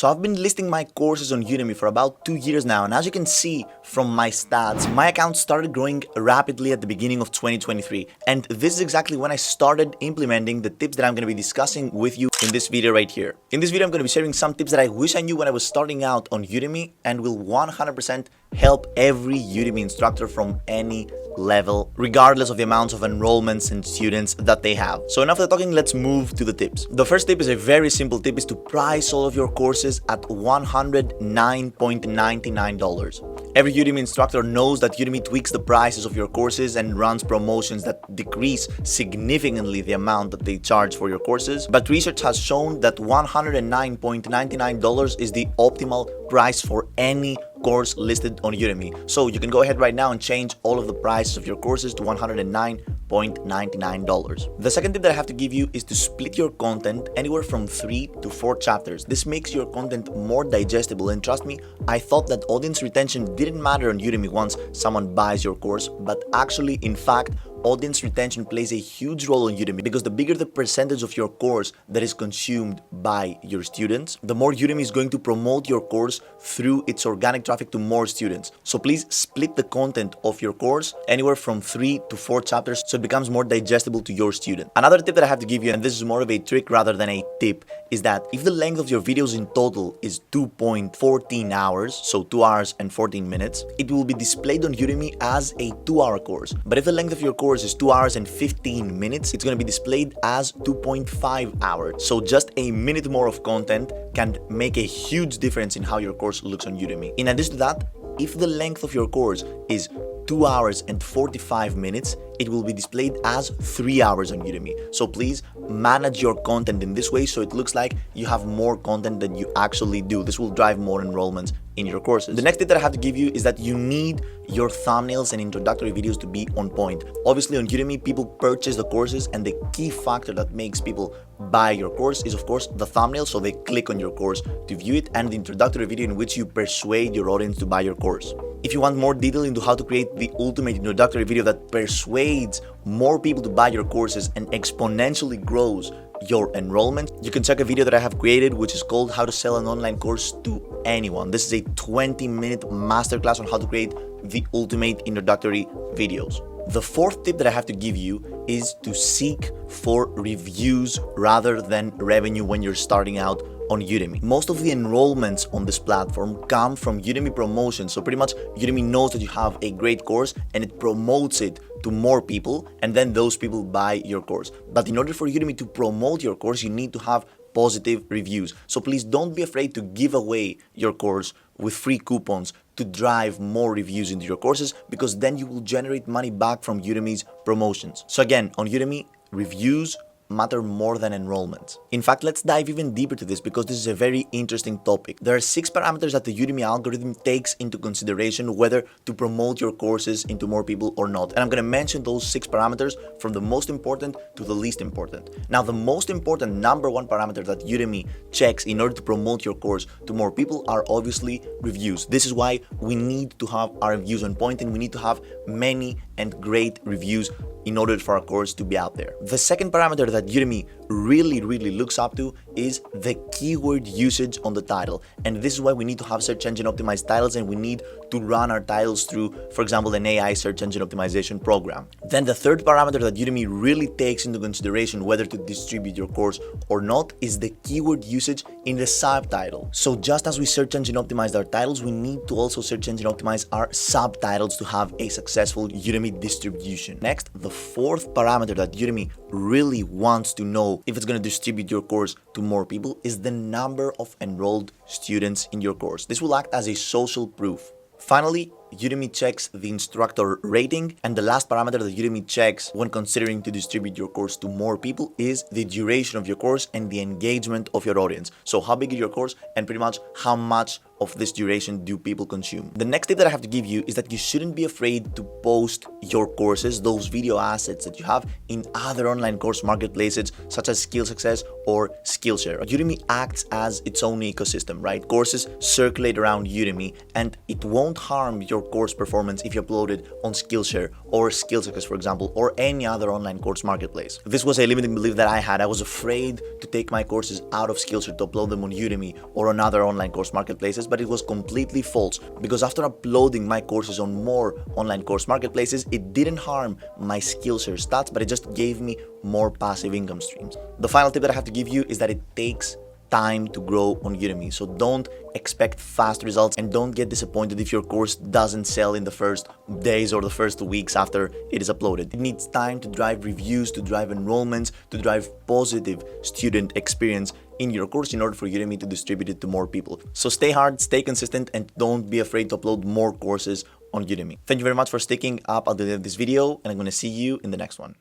So I've been listing my courses on Udemy for about 2 years now, and as you can see from my stats, my account started growing rapidly at the beginning of 2023. And this is exactly when I started implementing the tips that I'm going to be discussing with you in this video right here. In this video, I'm going to be sharing some tips that I wish I knew when I was starting out on Udemy and will 100% help every Udemy instructor from any level, regardless of the amounts of enrollments and students that they have. So enough of the talking, let's move to the tips. The first tip is a very simple tip, is to price all of your courses at $109.99. Every Udemy instructor knows that Udemy tweaks the prices of your courses and runs promotions that decrease significantly the amount that they charge for your courses. But research has shown that $109.99 is the optimal price for any course listed on Udemy. So you can go ahead right now and change all of the prices of your courses to $109.99. The second tip that I have to give you is to split your content anywhere from 3 to 4 chapters. This makes your content more digestible, and trust me, I thought that audience retention didn't matter on Udemy once someone buys your course, but actually, in fact, audience retention plays a huge role on Udemy, because the bigger the percentage of your course that is consumed by your students, the more Udemy is going to promote your course through its organic traffic to more students. So please split the content of your course anywhere from 3 to 4 chapters so it becomes more digestible to your student. Another tip that I have to give you, and this is more of a trick rather than a tip, is that if the length of your videos in total is 2.14 hours, so 2 hours and 14 minutes, it will be displayed on Udemy as a 2-hour course. But if the length of your course is 2 hours and 15 minutes, it's going to be displayed as 2.5 hours. So just a minute more of content can make a huge difference in how your course looks on Udemy. In addition to that, if the length of your course is 2 hours and 45 minutes, it will be displayed as 3 hours on Udemy. So please manage your content in this way so it looks like you have more content than you actually do. This will drive more enrollments in your courses. The next tip that I have to give you is that you need your thumbnails and introductory videos to be on point. Obviously on Udemy, people purchase the courses, and the key factor that makes people buy your course is of course the thumbnail, so they click on your course to view it, and the introductory video in which you persuade your audience to buy your course. If you want more detail into how to create the ultimate introductory video that persuades more people to buy your courses and exponentially grows your enrollment, you can check a video that I have created which is called How to Sell an Online Course to Anyone. This is a 20-minute masterclass on how to create the ultimate introductory videos. The fourth tip that I have to give you is to seek for reviews rather than revenue when you're starting out on Udemy. Most of the enrollments on this platform come from Udemy promotions. So pretty much Udemy knows that you have a great course and it promotes it to more people, and then those people buy your course. But in order for Udemy to promote your course, you need to have positive reviews. So please don't be afraid to give away your course with free coupons to drive more reviews into your courses, because then you will generate money back from Udemy's promotions. So again, on Udemy, reviews matter more than enrollments. In fact, let's dive even deeper to this, because this is a very interesting topic. There are 6 parameters that the Udemy algorithm takes into consideration whether to promote your courses into more people or not. And I'm going to mention those 6 parameters from the most important to the least important. Now, the most important number 1 parameter that Udemy checks in order to promote your course to more people are obviously reviews. This is why we need to have our reviews on point, and we need to have many and great reviews in order for our course to be out there. The second parameter that Udemy really looks up to is the keyword usage on the title. And this is why we need to have search engine optimized titles, and we need to run our titles through, for example, an AI search engine optimization program. Then the third parameter that Udemy really takes into consideration whether to distribute your course or not is the keyword usage in the subtitle. So just as we search engine optimized our titles, we need to also search engine optimize our subtitles to have a successful Udemy distribution. Next, the fourth parameter that Udemy really wants to know if it's going to distribute your course to more people is the number of enrolled students in your course. This will act as a social proof. Finally, Udemy checks the instructor rating, and the last parameter that Udemy checks when considering to distribute your course to more people is the duration of your course and the engagement of your audience. So how big is your course, and pretty much how much of this duration do people consume. The next tip that I have to give you is that you shouldn't be afraid to post your courses, those video assets that you have, in other online course marketplaces such as Skill Success or Skillshare. Udemy acts as its own ecosystem, right? Courses circulate around Udemy, and it won't harm your course performance if you upload it on Skillshare or SkillSuccess, for example, or any other online course marketplace. This was a limiting belief that I had. I was afraid to take my courses out of Skillshare to upload them on Udemy or on other online course marketplaces, but it was completely false, because after uploading my courses on more online course marketplaces, it didn't harm my Skillshare stats, but it just gave me more passive income streams. The final tip that I have to give you is that it takes time to grow on Udemy. So don't expect fast results and don't get disappointed if your course doesn't sell in the first days or the first weeks after it is uploaded. It needs time to drive reviews, to drive enrollments, to drive positive student experience in your course in order for Udemy to distribute it to more people. So stay hard, stay consistent, and don't be afraid to upload more courses on Udemy. Thank you very much for sticking up at the end of this video, and I'm going to see you in the next one.